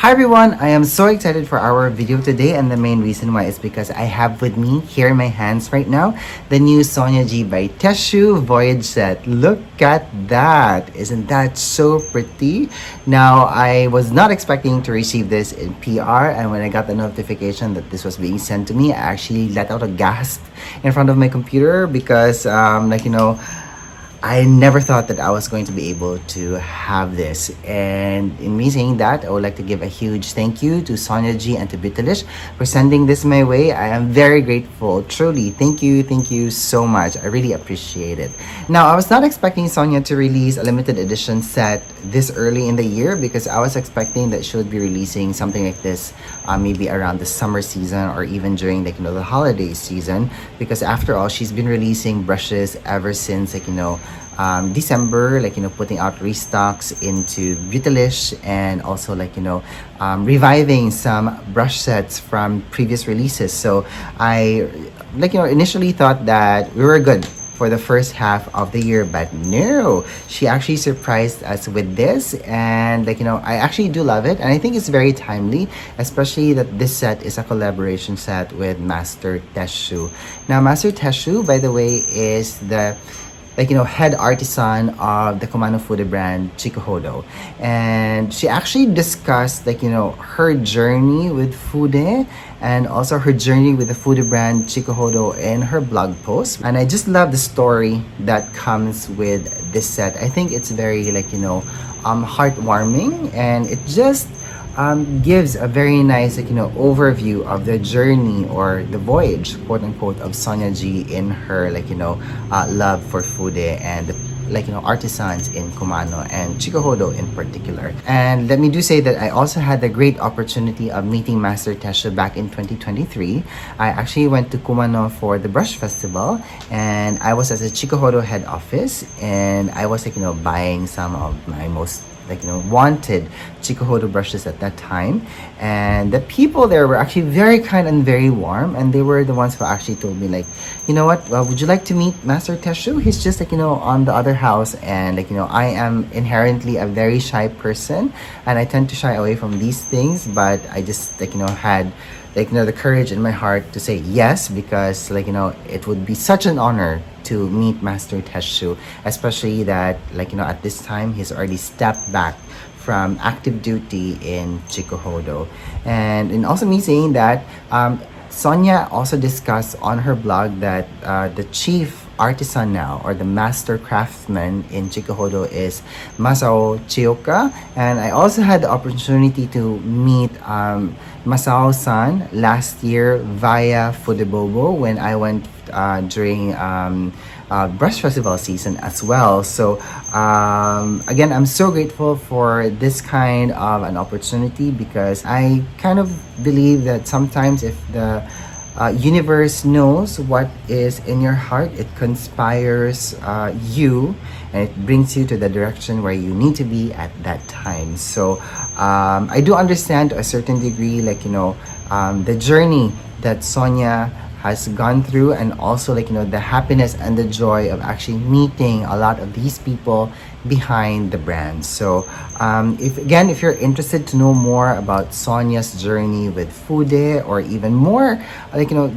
Hi everyone, I am so excited for our video today, and the main reason why is because I have with me here in my hands right now the new Sonia G by Tesshyu Voyage set. Look at that! Isn't that so pretty? Now, I was not expecting to receive this in PR, and when I got the notification that this was being sent to me, I actually let out a gasp in front of my computer because I never thought that I was going to be able to have this. And in me saying that, I would like to give a huge thank you to Sonia G and to Eldridge for sending this my way. I am very grateful. Truly, thank you so much. I really appreciate it. Now, I was not expecting Sonia to release a limited edition set this early in the year because I was expecting that she would be releasing something like this maybe around the summer season or even during the holiday season, because after all, she's been releasing brushes ever since December, putting out restocks into Eldridge and also reviving some brush sets from previous releases. So I initially thought that we were good for the first half of the year, but no, she actually surprised us with this, and I actually do love it, and I think it's very timely, especially that this set is a collaboration set with Master Tesshyu. Now, Master Tesshyu, by the way, is the head artisan of the Kumano Fude brand Chikuhodo, and she actually discussed her journey with Fude and also her journey with the Fude brand Chikuhodo in her blog post. And I just love the story that comes with this set. I think it's very heartwarming, and it just gives a very nice overview of the journey or the voyage, quote unquote, of Sonia G in her love for Fude and artisans in Kumano and Chikuhodo in particular. And let me do say that I also had the great opportunity of meeting Master Tesshyu back in 2023. I actually went to Kumano for the Brush Festival, and I was at the Chikuhodo head office, and I was buying some of my most wanted Chikuhodo brushes at that time. And the people there were actually very kind and very warm, and they were the ones who actually told me would you like to meet Master Tesshyu? He's just on the other house, and I am inherently a very shy person, and I tend to shy away from these things, but I just had the courage in my heart to say yes, because it would be such an honor to meet Master Tesshyu, especially that at this time he's already stepped back from active duty in Chikuhodo. And in also me saying that, Sonia also discussed on her blog that the chief artisan now, or the master craftsman in Chikuhodo, is Masao Chioka. And I also had the opportunity to meet Masao-san last year via Fudebobo when I went during Brush Festival season as well. So again, I'm so grateful for this kind of an opportunity, because I kind of believe that sometimes if the universe knows what is in your heart, it conspires you, and it brings you to the direction where you need to be at that time. So I do understand to a certain degree the journey that Sonia has gone through, and also the happiness and the joy of actually meeting a lot of these people behind the brand. So if you're interested to know more about Sonia's journey with Fude, or even more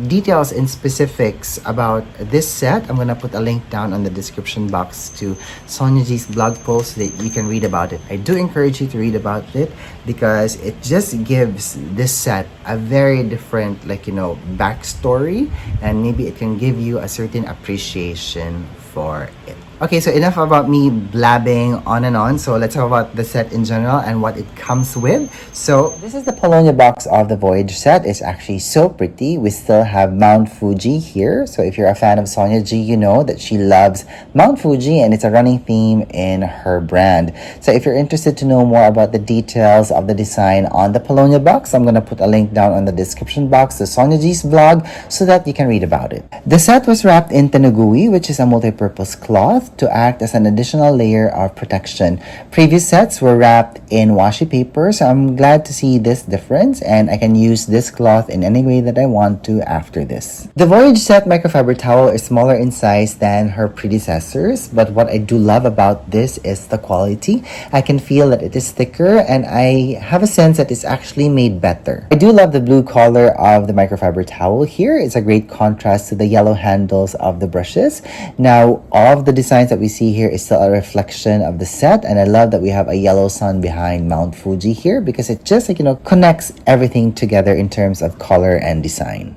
details and specifics about this set, I'm gonna put a link down on the description box to Sonia G's blog post so that you can read about it. I do encourage you to read about it, because it just gives this set a very different backstory, and maybe it can give you a certain appreciation for it. Okay, so enough about me blabbing on and on. So let's talk about the set in general and what it comes with. So this is the Polonia box of the Voyage set. It's actually so pretty. We still have Mount Fuji here. So if you're a fan of Sonia G, you know that she loves Mount Fuji, and it's a running theme in her brand. So if you're interested to know more about the details of the design on the Polonia box, I'm going to put a link down on the description box to Sonia G's blog so that you can read about it. The set was wrapped in tenugui, which is a multi-purpose cloth. cloth to act as an additional layer of protection. Previous sets were wrapped in washi paper, so I'm glad to see this difference, and I can use this cloth in any way that I want to after this. The Voyage set microfiber towel is smaller in size than her predecessors, but what I do love about this is the quality. I can feel that it is thicker, and I have a sense that it's actually made better. I do love the blue color of the microfiber towel here. It's a great contrast to the yellow handles of the brushes. Now, all of the designs that we see here is still a reflection of the set, and I love that we have a yellow sun behind Mount Fuji here because it just connects everything together in terms of color and design.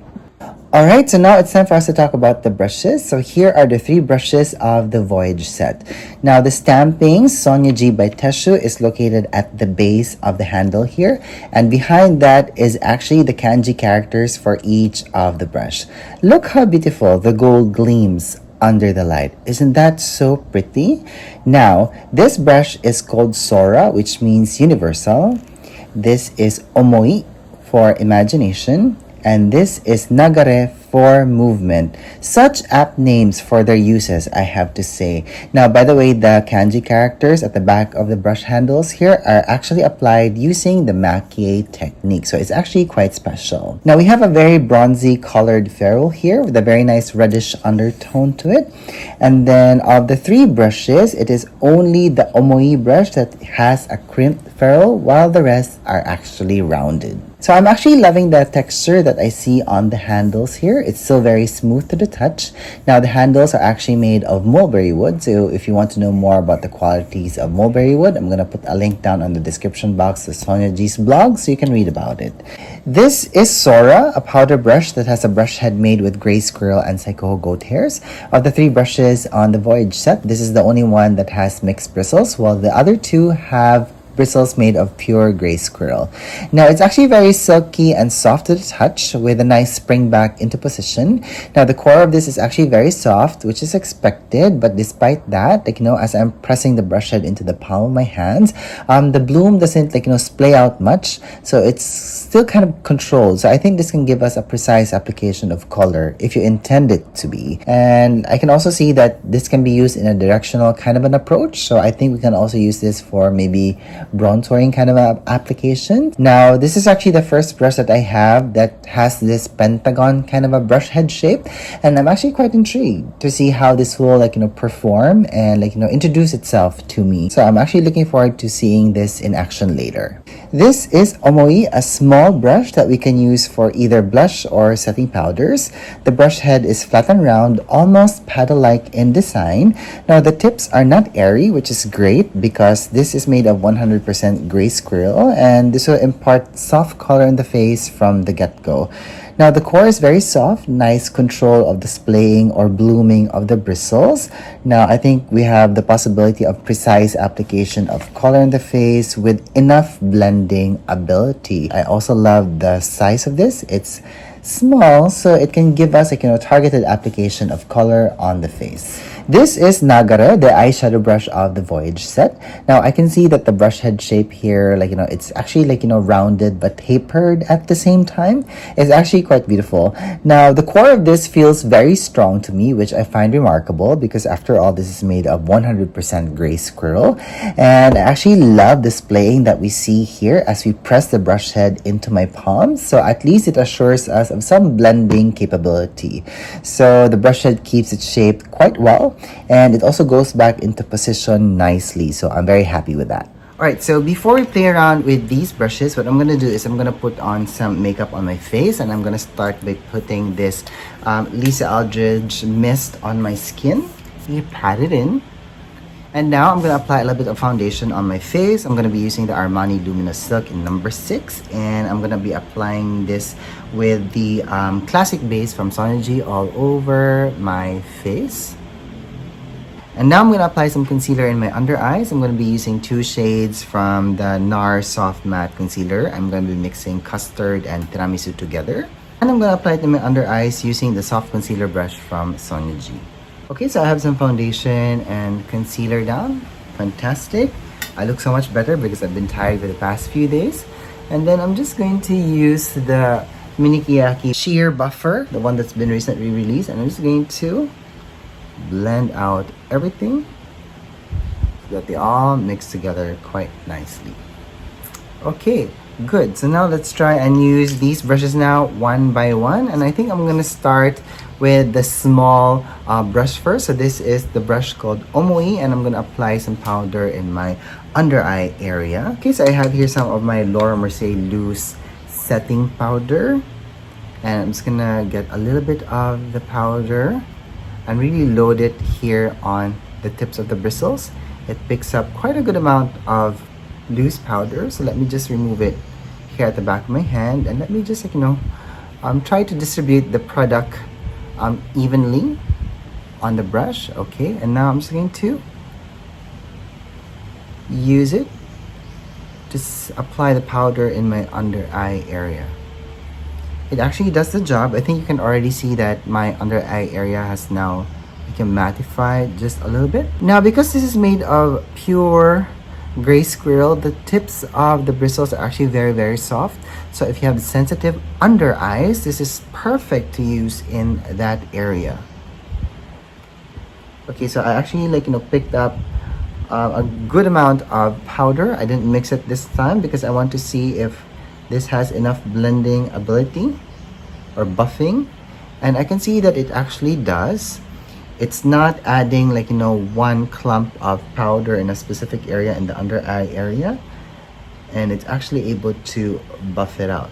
Alright, so now it's time for us to talk about the brushes. So here are the 3 brushes of the Voyage set. Now the stamping Sonia G by Tesshyu is located at the base of the handle here, and behind that is actually the kanji characters for each of the brush. Look how beautiful the gold gleams under the light. Isn't that so pretty? Now, this brush is called Sora, which means universal. This is Omoi for imagination. And this is Nagare for movement. Such apt names for their uses, I have to say. Now, by the way, the kanji characters at the back of the brush handles here are actually applied using the maquille technique. So it's actually quite special. Now, we have a very bronzy colored ferrule here with a very nice reddish undertone to it. And then of the 3 brushes, it is only the Omoi brush that has a crimped ferrule, while the rest are actually rounded. So I'm actually loving the texture that I see on the handles here. It's still very smooth to the touch. Now the handles are actually made of mulberry wood. So if you want to know more about the qualities of mulberry wood, I'm going to put a link down on the description box to Sonia G's blog so you can read about it. This is Sora, a powder brush that has a brush head made with gray squirrel and Chikuhodo goat hairs. Of the 3 brushes on the Voyage set, this is the only one that has mixed bristles, while the other 2 have bristles made of pure gray squirrel. Now it's actually very silky and soft to the touch with a nice spring back into position. Now the core of this is actually very soft, which is expected, but despite that, as I'm pressing the brush head into the palm of my hands, the bloom doesn't splay out much, so it's still kind of controlled. So I think this can give us a precise application of color if you intend it to be. And I can also see that this can be used in a directional kind of an approach, so I think we can also use this for maybe bronzing kind of application. Now this is actually the first brush that I have that has this pentagon kind of a brush head shape, and I'm actually quite intrigued to see how this will perform and introduce itself to me. So I'm actually looking forward to seeing this in action later. This is Omoi, a small brush that we can use for either blush or setting powders. The brush head is flat and round, almost paddle-like in design. Now the tips are not airy, which is great because this is made of 100% gray squirrel, and this will impart soft color in the face from the get-go. Now the core is very soft, nice control of displaying or blooming of the bristles. Now I think we have the possibility of precise application of color in the face with enough blending ability. I also love the size of this. It's small, so it can give us targeted application of color on the face. This is Nagare, the eyeshadow brush of the Voyage set. Now I can see that the brush head shape here, it's actually rounded but tapered at the same time. It's actually quite beautiful. Now the core of this feels very strong to me, which I find remarkable because after all, this is made of 100% gray squirrel. And I actually love displaying that we see here as we press the brush head into my palms. So at least it assures us of some blending capability. So the brush head keeps its shape quite well, and it also goes back into position nicely, so I'm very happy with that. Alright, so before we play around with these brushes, what I'm going to do is I'm going to put on some makeup on my face, and I'm going to start by putting this Lisa Eldridge mist on my skin. You pat it in. And now I'm going to apply a little bit of foundation on my face. I'm going to be using the Armani Luminous Silk in number 6. And I'm going to be applying this with the classic base from Sonia G all over my face. And now I'm going to apply some concealer in my under eyes. I'm going to be using 2 shades from the Nars Soft Matte Concealer. I'm going to be mixing custard and tiramisu together. And I'm going to apply it in my under eyes using the soft concealer brush from Sonia G. Okay, so I have some foundation and concealer down. Fantastic. I look so much better because I've been tired for the past few days. And then I'm just going to use the Minikiyaki Sheer Buffer, the one that's been recently released. And I'm just going to blend out everything so that they all mix together quite nicely. Okay, good. So now let's try and use these brushes now one by one. And I think I'm gonna start with the small brush first. So this is the brush called Omoi, and I'm gonna apply some powder in my under eye area. Okay, so I have here some of my Laura Mercier loose setting powder. And I'm just gonna get a little bit of the powder and really load it here on the tips of the bristles. It picks up quite a good amount of loose powder, so let me just remove it here at the back of my hand, and let me just, like, try to distribute the product evenly on the brush. Okay, and now I'm just going to use it to apply the powder in my under eye area. It actually does the job. I think you can already see that my under eye area has now become mattified just a little bit. Now, because this is made of pure gray squirrel, the tips of the bristles are actually very soft. So if you have sensitive under eyes, this is perfect to use in that area. Okay, so I actually picked up a good amount of powder. I didn't mix it this time because I want to see if this has enough blending ability or buffing, and I can see that it actually does. It's not adding one clump of powder in a specific area in the under eye area, and it's actually able to buff it out.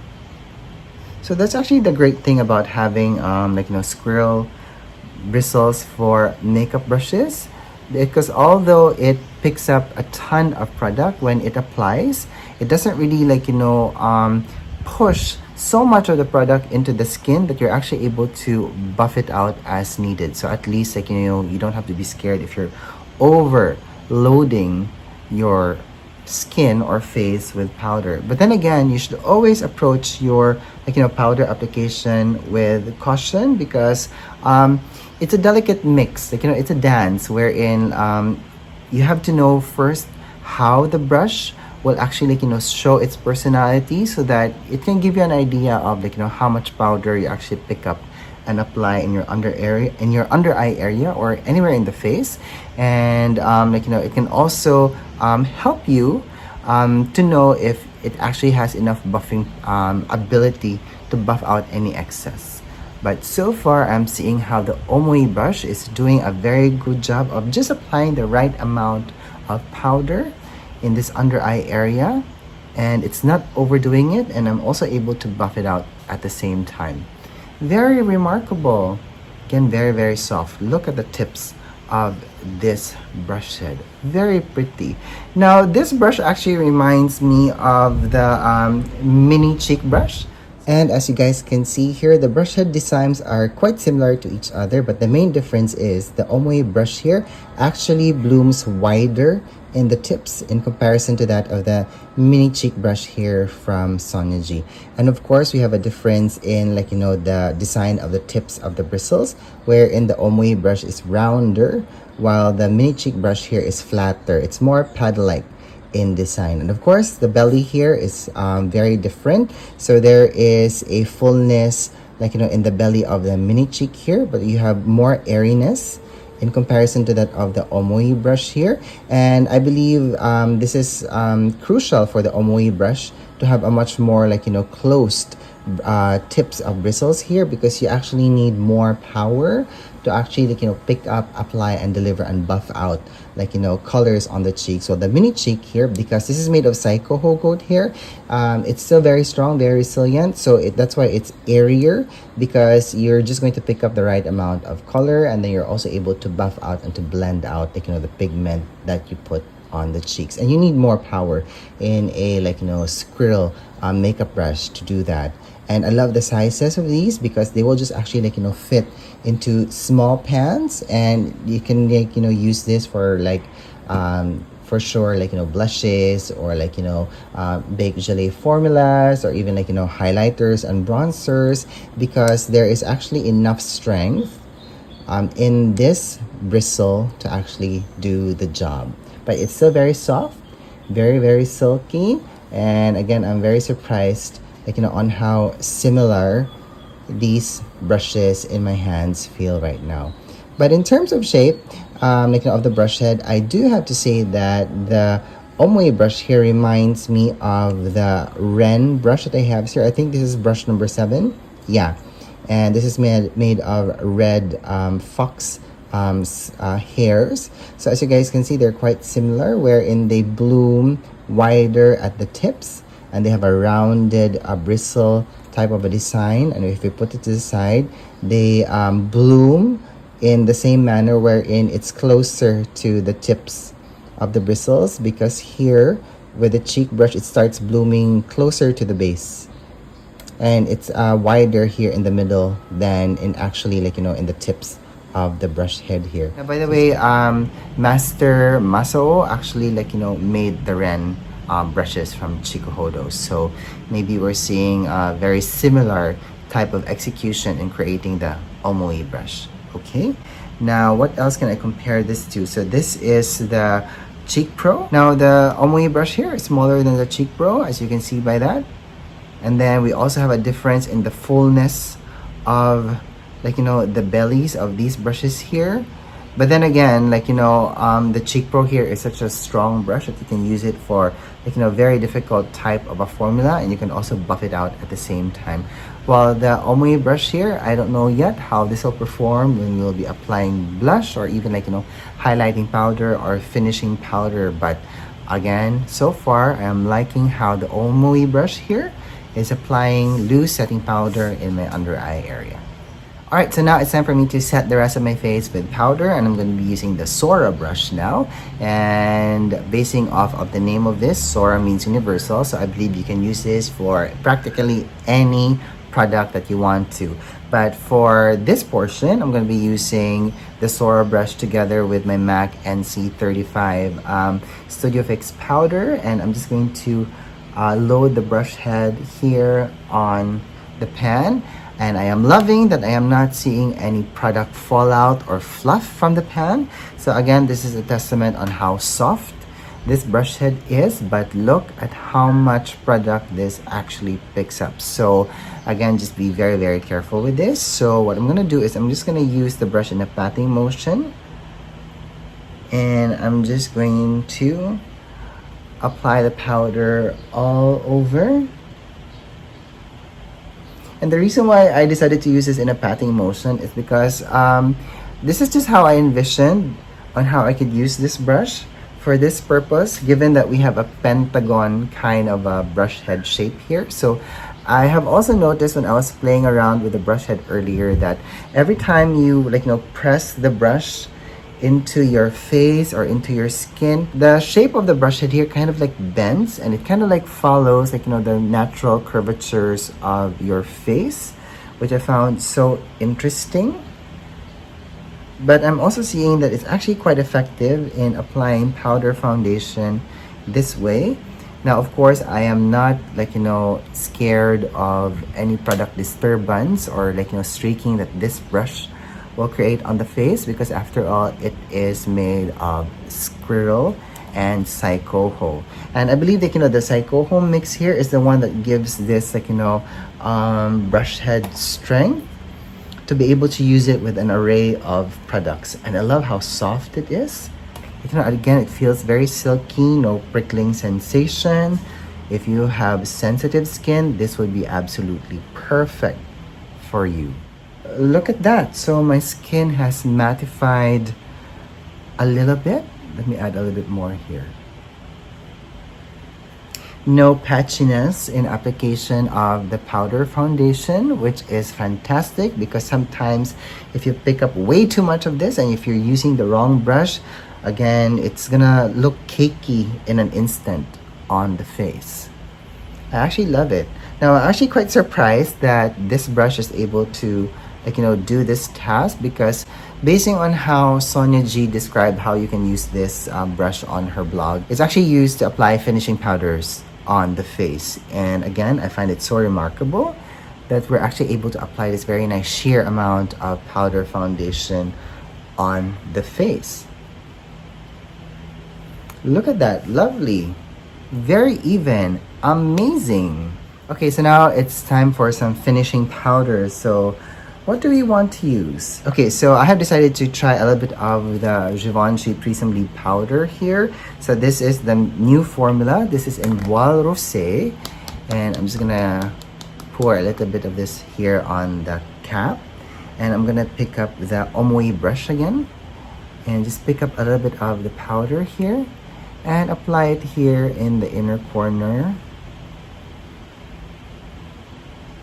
So that's actually the great thing about having squirrel bristles for makeup brushes, because although it picks up a ton of product when it applies, it doesn't really push so much of the product into the skin that you're actually able to buff it out as needed. So at least you don't have to be scared if you're overloading your skin or face with powder. But then again, you should always approach your powder application with caution, because it's a delicate mix. It's a dance wherein you have to know first how the brush will actually show its personality, so that it can give you an idea of how much powder you actually pick up and apply in your under eye area or anywhere in the face. And it can also help you to know if it actually has enough buffing ability to buff out any excess. But so far, I'm seeing how the Omoi brush is doing a very good job of just applying the right amount of powder in this under eye area, and it's not overdoing it, and I'm also able to buff it out at the same time. Very remarkable. Again, very soft. Look at the tips of this brush head. Very pretty. Now, this brush actually reminds me of the mini cheek brush. And as you guys can see here, the brush head designs are quite similar to each other, but the main difference is the Omoi brush here actually blooms wider in the tips in comparison to that of the mini cheek brush here from Sonia G. And of course, we have a difference in the design of the tips of the bristles, wherein the Omoi brush is rounder, while the mini cheek brush here is flatter. It's more paddle-like in design. And of course, the belly here is very different. So there is a fullness in the belly of the mini cheek here, but you have more airiness in comparison to that of the Omoi brush here. And I believe this is crucial for the Omoi brush to have a much more closed tips of bristles here, because you actually need more power to actually pick up, apply, and deliver and buff out colors on the cheek. So the mini cheek here, because this is made of Chikuhodo here, it's still very strong, very resilient. So that's why it's airier, because you're just going to pick up the right amount of color, and then you're also able to buff out and to blend out the pigment that you put on the cheeks. And you need more power in a squirrel makeup brush to do that. And I love the sizes of these, because they will just actually fit into small pans, and you can use this for for sure blushes, or big gelée formulas, or even highlighters and bronzers, because there is actually enough strength in this bristle to actually do the job. But it's still very soft, very silky. And again, I'm very surprised on how similar these brushes in my hands feel right now. But in terms of shape, of the brush head, I do have to say that the Omoi brush here reminds me of the Ren brush that I have here. I think this is brush number 7. Yeah. And this is made of red fox hairs. So as you guys can see, they're quite similar, wherein they bloom wider at the tips and they have a rounded bristle type of a design. And if we put it to the side, they bloom in the same manner wherein it's closer to the tips of the bristles, because here with the cheek brush it starts blooming closer to the base, and it's wider here in the middle than in actually in the tips of the brush head here. Now, by the way, Master Maso actually made the Ren brushes from Chikuhodo, so maybe we're seeing a very similar type of execution in creating the Omoi brush. Okay, now what else can I compare this to? So this is the Cheek Pro. Now the Omoi brush here is smaller than the Cheek Pro, as you can see by that. And then we also have a difference in the fullness of the bellies of these brushes here. But then again, the Cheek Pro here is such a strong brush that you can use it for very difficult type of a formula, and you can also buff it out at the same time. While the Omoi brush here, I don't know yet how this will perform when we'll be applying blush or even highlighting powder or finishing powder. But again, so far I am liking how the Omoi brush here is applying loose setting powder in my under eye area. Alright, so now it's time for me to set the rest of my face with powder, and I'm going to be using the Sora brush now. And basing off of the name of this, Sora means universal, so I believe you can use this for practically any product that you want to. But for this portion, I'm going to be using the Sora brush together with my MAC NC35 Studio Fix powder, and I'm just going to load the brush head here on the pan. And I am loving that I am not seeing any product fallout or fluff from the pan. So again, this is a testament on how soft this brush head is, but look at how much product this actually picks up. So again, just be very, very careful with this. So what I'm gonna do is I'm just gonna use the brush in a patting motion, and I'm just going to apply the powder all over. And the reason why I decided to use this in a patting motion is because this is just how I envisioned on how I could use this brush for this purpose, given that we have a pentagon kind of a brush head shape here. So I have also noticed when I was playing around with the brush head earlier that every time you press the brush into your face or into your skin, the shape of the brush head here kind of bends, and it kind of follows the natural curvatures of your face, which I found so interesting. But I'm also seeing that it's actually quite effective in applying powder foundation this way. Now of course I am not scared of any product disturbance or streaking that this brush will create on the face, because after all it is made of squirrel and Chikuhodo, and I believe the Chikuhodo mix here is the one that gives this brush head strength to be able to use it with an array of products. And I love how soft it is. Again, it feels very silky, no prickling sensation. If you have sensitive skin, this would be absolutely perfect for you. Look at that. So my skin has mattified a little bit. Let me add a little bit more here. No patchiness in application of the powder foundation, which is fantastic, because sometimes if you pick up way too much of this and if you're using the wrong brush, again, it's gonna look cakey in an instant on the face. I actually love it. Now I'm actually quite surprised that this brush is able to do this task, because basing on how Sonia G described how you can use this brush on her blog, it's actually used to apply finishing powders on the face. And again, I find it so remarkable that we're actually able to apply this very nice sheer amount of powder foundation on the face. Look at that, lovely, very even, amazing. Okay, so now it's time for some finishing powders. So what do we want to use? Okay, so I have decided to try a little bit of the Givenchy Prism Lead powder here. So this is the new formula. This is in Voile Rosé, and I'm just gonna pour a little bit of this here on the cap, and I'm gonna pick up the Omoi brush again and just pick up a little bit of the powder here and apply it here in the inner corner,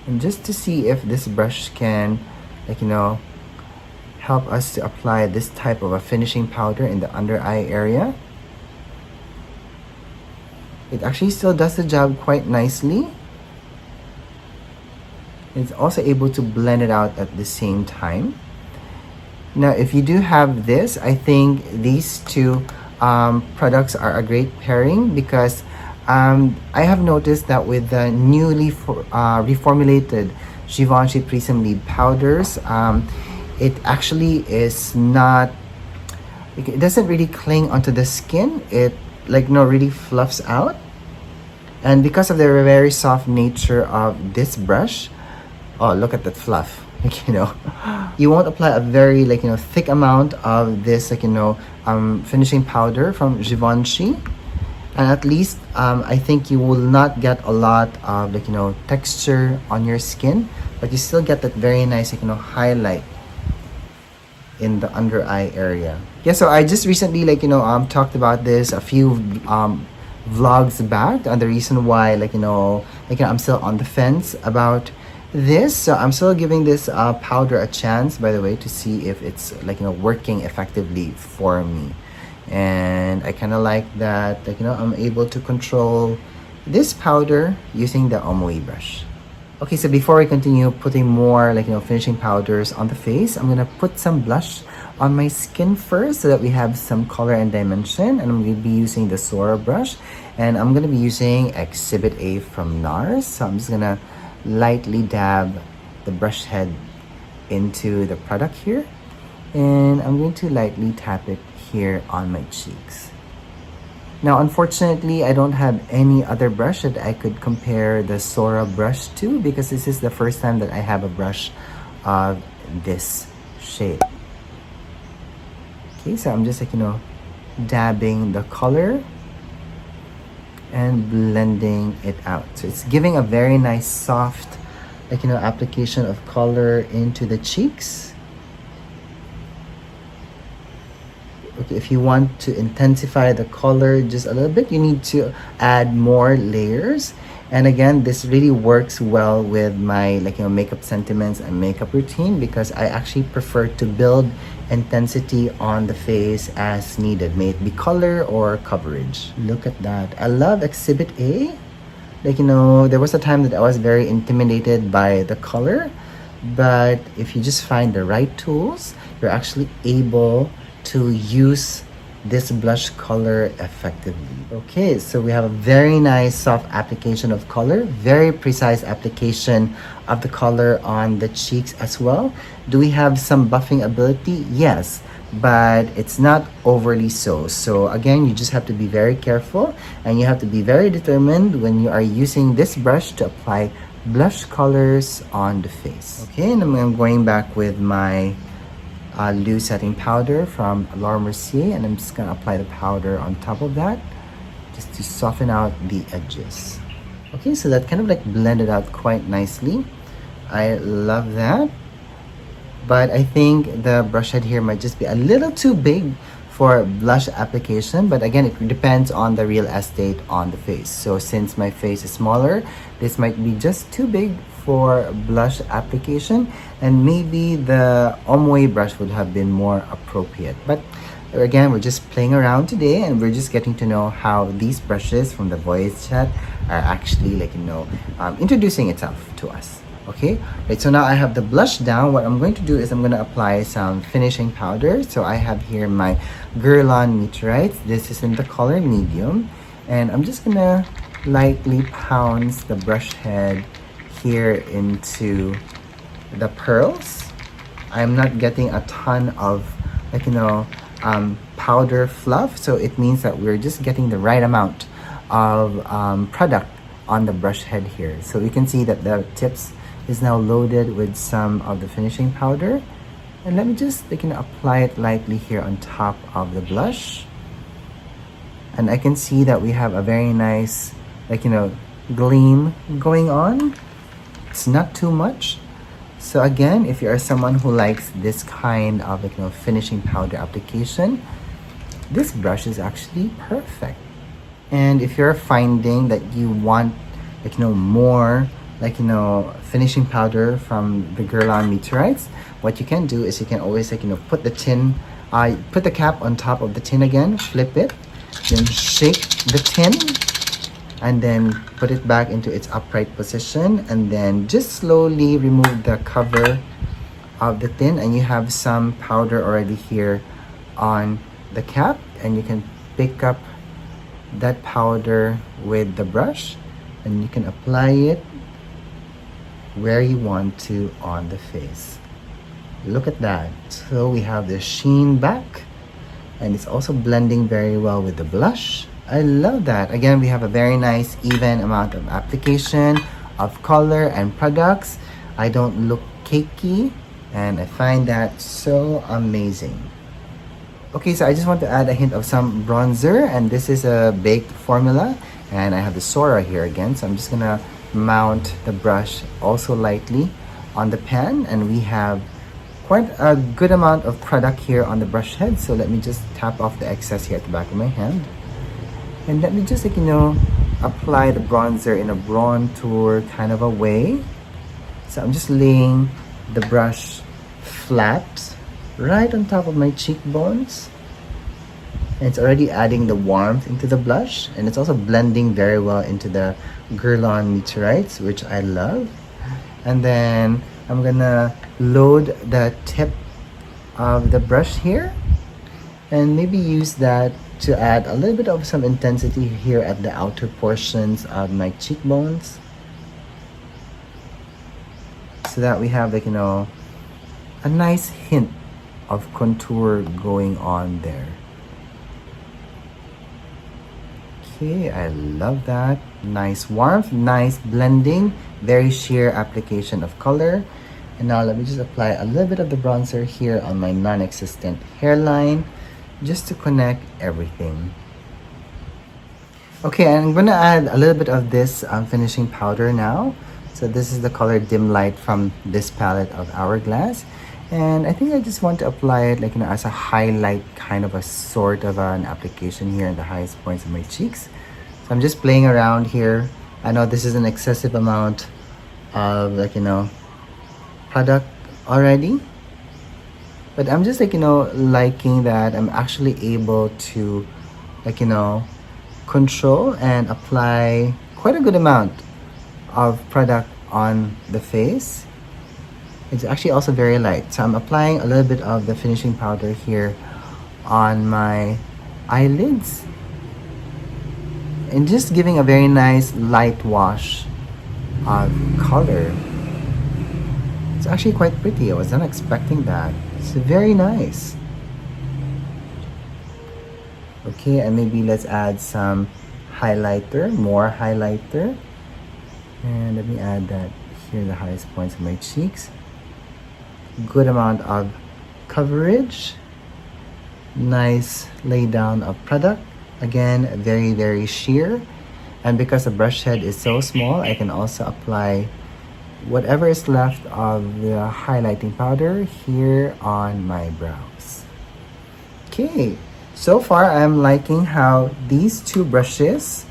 and just to see if this brush can, like, you know, help us to apply this type of a finishing powder in the under eye area. It actually still does the job quite nicely. It's also able to blend it out at the same time. Now, if you do have this, I think these two products are a great pairing, because I have noticed that with the newly reformulated Givenchy Prism Lead powders, it actually is not, it doesn't really cling onto the skin. It, like, no, really fluffs out. And because of the very soft nature of this brush, oh, look at that fluff. Like, you know, you won't apply a very, like, you know, thick amount of this, like, you know, finishing powder from Givenchy, and at least I think you will not get a lot of, like, you know, texture on your skin, but you still get that very nice, like, you know, highlight in the under eye area. Yeah, so I just recently, like, you know, talked about this a few vlogs back, and the reason why, like, you know, I'm still on the fence about this. So I'm still giving this powder a chance, by the way, to see if it's, like, you know, working effectively for me. And I kind of like that, like, you know, I'm able to control this powder using the Omoi brush. Okay, so before we continue putting more, like, you know, finishing powders on the face, I'm gonna put some blush on my skin first so that we have some color and dimension. And I'm gonna be using the Sora brush, and I'm gonna be using Exhibit A from Nars. So I'm just gonna lightly dab the brush head into the product here, and I'm going to lightly tap it here on my cheeks. Now, unfortunately, I don't have any other brush that I could compare the Sora brush to, because this is the first time that I have a brush of this shape. Okay, so I'm just, like, you know, dabbing the color and blending it out. So it's giving a very nice soft, like, you know, application of color into the cheeks. Okay, if you want to intensify the color just a little bit, you need to add more layers. And again, this really works well with my, like, you know, makeup sentiments and makeup routine, because I actually prefer to build intensity on the face as needed, may it be color or coverage. Look at that. I love Exhibit A. Like, you know, there was a time that I was very intimidated by the color, but if you just find the right tools, you're actually able to use this blush color effectively. Okay, so we have a very nice soft application of color, very precise application of the color on the cheeks as well. Do we have some buffing ability? Yes, but it's not overly so. So again, you just have to be very careful, and you have to be very determined when you are using this brush to apply blush colors on the face. Okay, and I'm going back with my loose setting powder from Laura Mercier, and I'm just gonna apply the powder on top of that just to soften out the edges. Okay, so that kind of, like, blended out quite nicely. I love that, but I think the brush head here might just be a little too big for blush application, but again, it depends on the real estate on the face. So since my face is smaller, this might be just too big for blush application, and maybe the Omoi brush would have been more appropriate. But again, we're just playing around today, and we're just getting to know how these brushes from the Voyage set are actually, like, you know, introducing itself to us. Okay, right, so now I have the blush down. What I'm going to do is I'm going to apply some finishing powder. So I have here my Guerlain Meteorites. This is in the color medium, and I'm just going to lightly pounce the brush head here into the pearls. I'm not getting a ton of, like, you know, powder fluff, so it means that we're just getting the right amount of product on the brush head here. So you can see that the tips is now loaded with some of the finishing powder. And let me just apply it lightly here on top of the blush. And I can see that we have a very nice gleam going on. It's not too much. So again, if you are someone who likes this kind of finishing powder application, this brush is actually perfect. And if you're finding that you want more finishing powder from the Guerlain meteorites, what you can do is you can always put the tin, put the cap on top of the tin again, flip it, then shake the tin, and then put it back into its upright position, and then just slowly remove the cover of the tin, and you have some powder already here on the cap, and you can pick up that powder with the brush and you can apply it where you want to on the face. Look at that. So we have the sheen back, and it's also blending very well with the blush. I love that. Again, we have a very nice even amount of application of color and products. I don't look cakey, and I find that so amazing. Okay, so I just want to add a hint of some bronzer, and this is a baked formula, and I have the Sora here again, so I'm just gonna mount the brush also lightly on the pan, and we have quite a good amount of product here on the brush head. So let me just tap off the excess here at the back of my hand, and let me just apply the bronzer in a bronzer kind of a way. So I'm just laying the brush flat right on top of my cheekbones, and it's already adding the warmth into the blush, and it's also blending very well into the Guerlain meteorites, which I love. And then I'm gonna load the tip of the brush here and maybe use that to add a little bit of some intensity here at the outer portions of my cheekbones, so that we have a nice hint of contour going on there. Okay, I love that. Nice warmth, nice blending, very sheer application of color. And now let me just apply a little bit of the bronzer here on my non-existent hairline, just to connect everything. Okay, and I'm gonna add a little bit of this finishing powder now. So this is the color Dim Light from this palette of Hourglass. And I think I just want to apply it as a highlight kind of a sort of an application here in the highest points of my cheeks. So I'm just playing around here. I know this is an excessive amount of product already, but I'm just liking that I'm actually able to control and apply quite a good amount of product on the face. It's actually also very light. So I'm applying a little bit of the finishing powder here on my eyelids, and just giving a very nice light wash of color. It's actually quite pretty. I was not expecting that. It's very nice. Okay, and maybe let's add some highlighter, more highlighter. And let me add that here in the highest points of my cheeks. Good amount of coverage. Nice lay down of product. Again, very, very sheer. And because the brush head is so small, I can also apply whatever is left of the highlighting powder here on my brows. Okay, so far I'm liking how these two brushes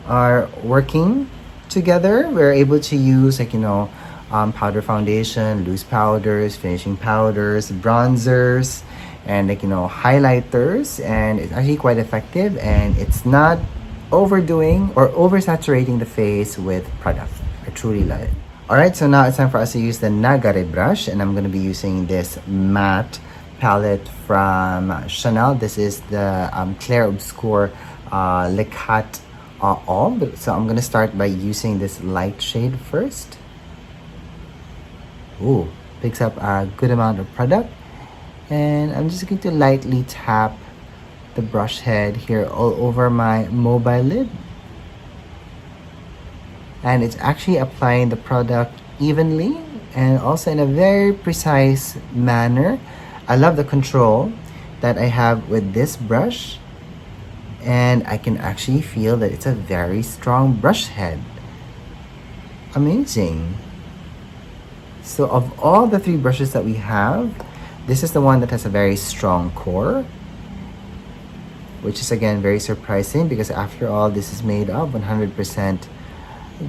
are working together. We're able to use powder foundation, loose powders, finishing powders, bronzers, and highlighters, and it's actually quite effective, and it's not overdoing or oversaturating the face with product. I truly love it. Alright, so now it's time for us to use the Nagare brush, and I'm going to be using this matte palette from Chanel. This is the Clair Obscur Le Cat Ombre. So I'm going to start by using this light shade first. Ooh, picks up a good amount of product. And I'm just going to lightly tap the brush head here all over my mobile lid. And it's actually applying the product evenly and also in a very precise manner. I love the control that I have with this brush, and I can actually feel that it's a very strong brush head. Amazing. So of all the 3 brushes that we have, this is the one that has a very strong core, which is again very surprising because after all, this is made of 100%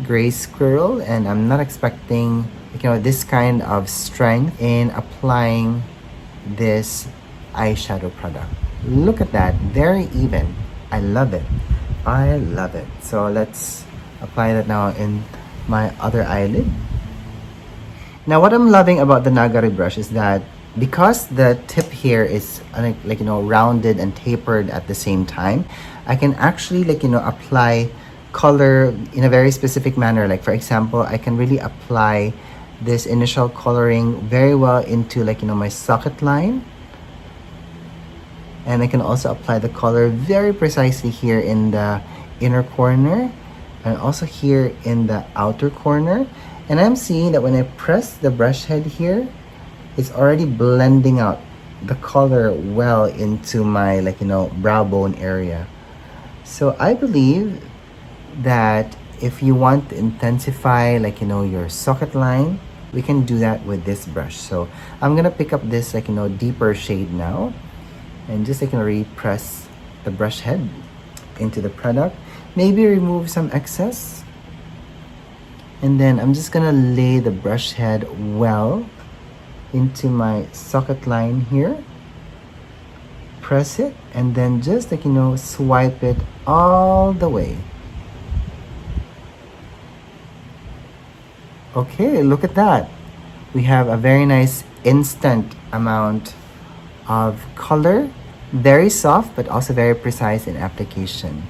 gray squirrel, and I'm not expecting, you know, this kind of strength in applying this eyeshadow product. Look at that, very even. I love it. I love it. So let's apply that now in my other eyelid. Now what I'm loving about the Nagare brush is that because the tip here is like, you know, rounded and tapered at the same time, I can actually, like, you know, apply color in a very specific manner. Like for example, I can really apply this initial coloring very well into, like, you know, my socket line. And I can also apply the color very precisely here in the inner corner and also here in the outer corner. And I'm seeing that when I press the brush head here, it's already blending out the color well into my, like, you know, brow bone area. So I believe that if you want to intensify, like, you know, your socket line, we can do that with this brush. So I'm gonna pick up this, like, you know, deeper shade now, and just, like, you know, really press the brush head into the product. Maybe remove some excess. And then I'm just gonna lay the brush head well into my socket line here. Press it and then just, like, you know, swipe it all the way. Okay, look at that. We have a very nice instant amount of color, very soft but also very precise in application.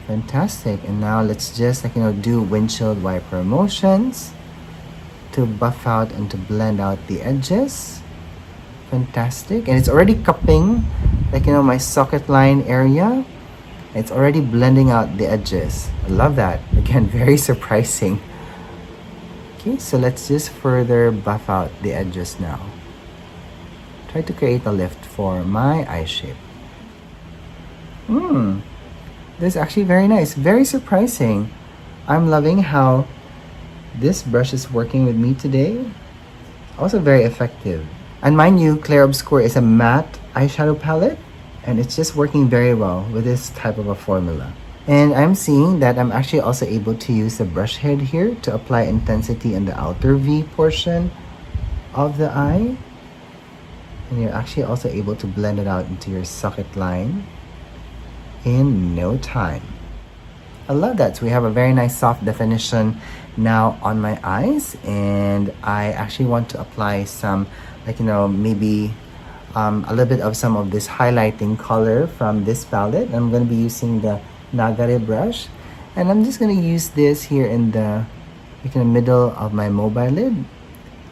Fantastic. And now let's just, like, you know, do windshield wiper motions to buff out and to blend out the edges. Fantastic. And it's already cupping, like, you know, my socket line area. It's already blending out the edges. I love that. Again, very surprising. Okay, so let's just further buff out the edges now. Try to create a lift for my eye shape. This is actually very nice, very surprising. I'm loving how this brush is working with me today. Also very effective. And mind you, Clair Obscur is a matte eyeshadow palette, and it's just working very well with this type of a formula. And I'm seeing that I'm actually also able to use the brush head here to apply intensity in the outer V portion of the eye. And you're actually also able to blend it out into your socket line in no time. I love that. So we have a very nice soft definition now on my eyes, and I actually want to apply some, like, you know, maybe a little bit of some of this highlighting color from this palette. I'm going to be using the Nagare brush, and I'm just going to use this here in the, like, in the middle of my mobile lid,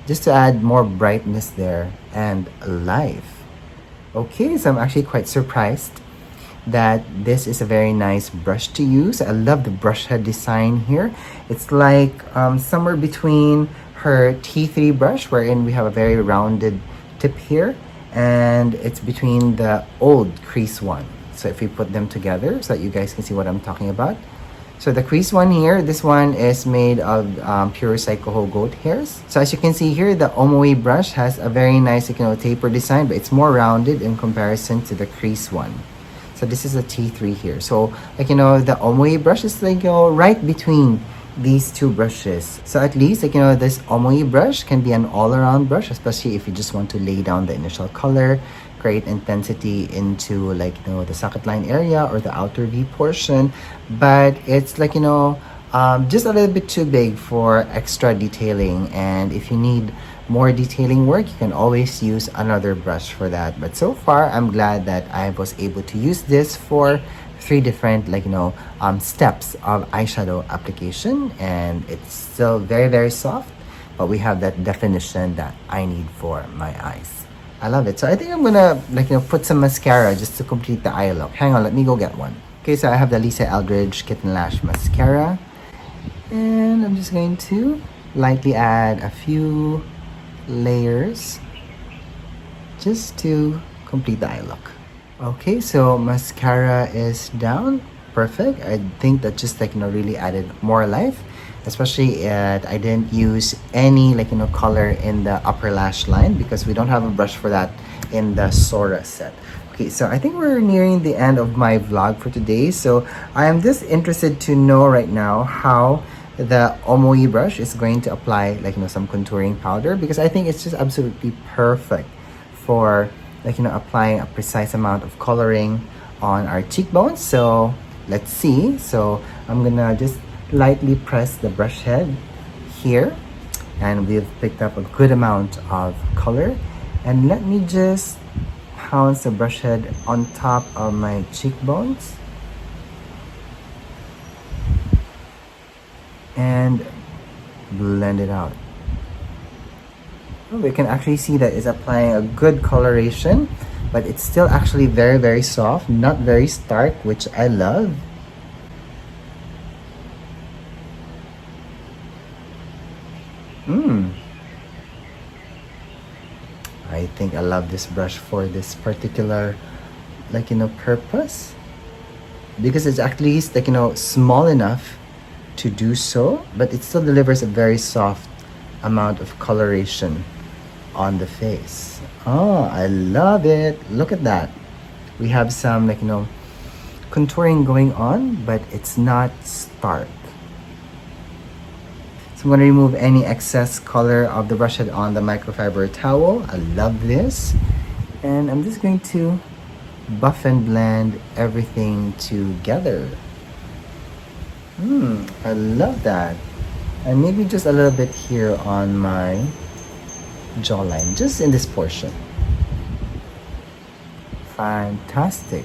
just to add more brightness there and life. Okay, so I'm actually quite surprised that this is a very nice brush to use. I love the brush head design here. It's like somewhere between her T3 brush, wherein we have a very rounded tip here, and it's between the old crease one. So if we put them together so that you guys can see what I'm talking about. So the crease one here, this one is made of pure Chikuhodo goat hairs. So as you can see here, the Omoi brush has a very nice, you know, taper design, but it's more rounded in comparison to the crease one. So this is a T3 here. So, like, you know, the Omoi brush is, like, you know, right between these two brushes. So at least, like, you know, this Omoi brush can be an all-around brush, especially if you just want to lay down the initial color, create intensity into, like, you know, the socket line area or the outer V portion. But it's, like, you know, just a little bit too big for extra detailing. And if you need more detailing work, you can always use another brush for that. But so far, I'm glad that I was able to use this for 3 different, like, you know, steps of eyeshadow application, and it's still very, very soft, but we have that definition that I need for my eyes. I love it. So I think I'm gonna, like, you know, put some mascara just to complete the eye look. Hang on, let me go get one. Okay, so I have the Eldridge Kitten Lash mascara, and I'm just going to lightly add a few layers just to complete the eye look. Okay, so mascara is down. Perfect. I think that just like, really added more life. Especially I didn't use any like, color in the upper lash line because we don't have a brush for that in the Sora set. Okay, so I think we're nearing the end of my vlog for today. So I am just interested to know right now how the Omoi brush is going to apply like, some contouring powder, because I think it's just absolutely perfect for like, applying a precise amount of coloring on our cheekbones. So let's see. So I'm gonna just lightly press the brush head here, and we've picked up a good amount of color. And let me just pounce the brush head on top of my cheekbones and blend it out. We can actually see that it's applying a good coloration, but it's still actually very, very soft, not very stark, which I love. I think I love this brush for this particular like, purpose, because it's at least like, small enough to do so, but it still delivers a very soft amount of coloration on the face. Oh, I love it. Look at that. We have some like, contouring going on, but it's not stark. So I'm going to remove any excess color of the brush head on the microfiber towel. I love this. And I'm just going to buff and blend everything together. I love that. And maybe just a little bit here on my jawline, just in this portion. Fantastic.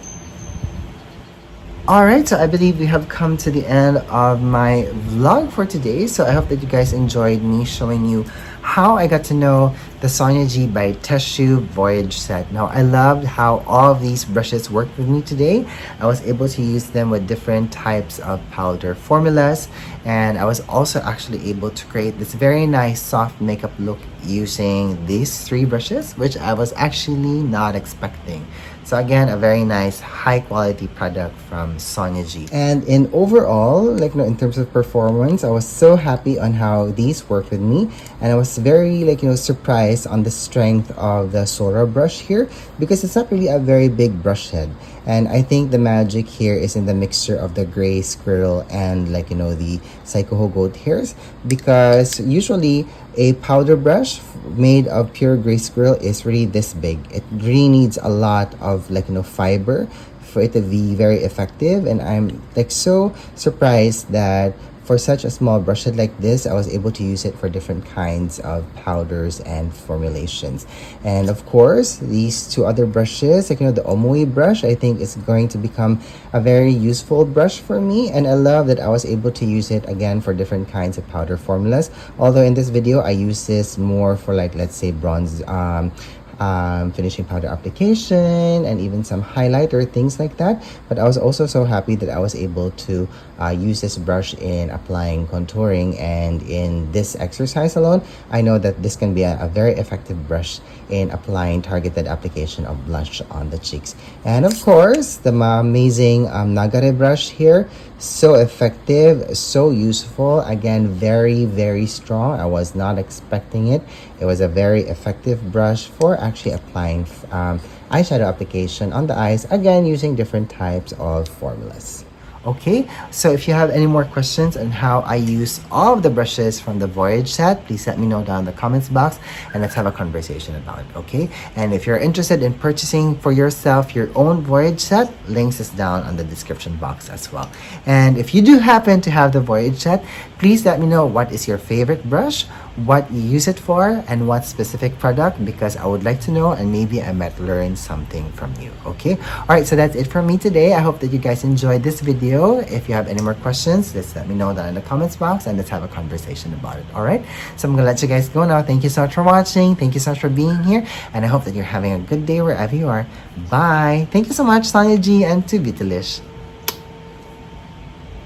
Alright, so I believe we have come to the end of my vlog for today. So I hope that you guys enjoyed me showing you how I got to know the Sonia G by Tesshyu Voyage set. Now, I loved how all of these brushes worked with me today. I was able to use them with different types of powder formulas, and I was also actually able to create this very nice soft makeup look using these three brushes, which I was actually not expecting. So again, a very nice high quality product from Sonia G. And in overall, like, in terms of performance, I was so happy on how these worked with me, and I was very surprised on the strength of the Sora brush here, because it's not really a very big brush head. And I think the magic here is in the mixture of the gray squirrel and the Chikuhodo goat hairs, because usually a powder brush made of pure gray squirrel is really this big. It really needs a lot of fiber for it to be very effective, and I'm so surprised that for such a small brush head like this, I was able to use it for different kinds of powders and formulations. And of course, these two other brushes, the Omoi brush, I think is going to become a very useful brush for me. And I love that I was able to use it again for different kinds of powder formulas. Although in this video, I use this more for let's say bronze, finishing powder application, and even some highlighter, things like that. But I was also so happy that I was able to use this brush in applying contouring, and in this exercise alone, I know that this can be a very effective brush in applying targeted application of blush on the cheeks. And of course, the amazing Nagare brush here, so effective, so useful, again very, very strong. I was not expecting it. It was a very effective brush for actually applying eyeshadow application on the eyes, again using different types of formulas. Okay, so if you have any more questions on how I use all of the brushes from the Voyage set, please let me know down in the comments box, and let's have a conversation about it, okay? And if you're interested in purchasing for yourself your own Voyage set, links is down on the description box as well. And if you do happen to have the Voyage set, please let me know what is your favorite brush, what you use it for, and what specific product, because I would like to know, and maybe I might learn something from you, okay? Alright, so that's it from me today. I hope that you guys enjoyed this video. If you have any more questions, just let me know down in the comments box, and let's have a conversation about it. Alright, so I'm gonna let you guys go now. Thank you so much for watching. Thank you so much for being here, and I hope that you're having a good day wherever you are. Bye. Thank you so much, Sonia G, and to Vitalish.